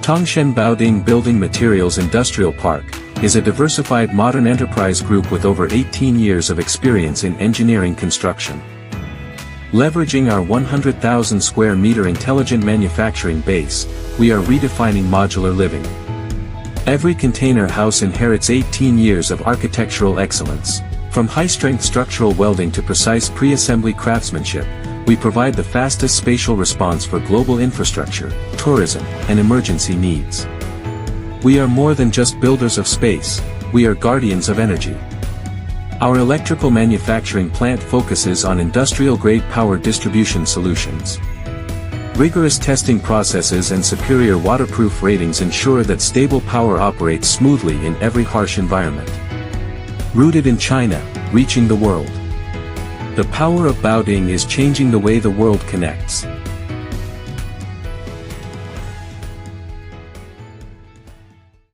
Tangshan Baoding Building Materials Industrial Park is a diversified modern enterprise group with over 18 years of experience in engineering construction. Leveraging our 100,000 square meter intelligent manufacturing base, we are redefining modular living. Every container house inherits 18 years of architectural excellence. From high-strength structural welding to precise pre-assembly craftsmanship, we provide the fastest spatial response for global infrastructure, tourism, and emergency needs. We are more than just builders of space, we are guardians of energy. Our electrical manufacturing plant focuses on industrial-grade power distribution solutions. Rigorous testing processes and superior waterproof ratings ensure that stable power operates smoothly in every harsh environment. Rooted in China, reaching the world. The power of Baoding is changing the way the world connects.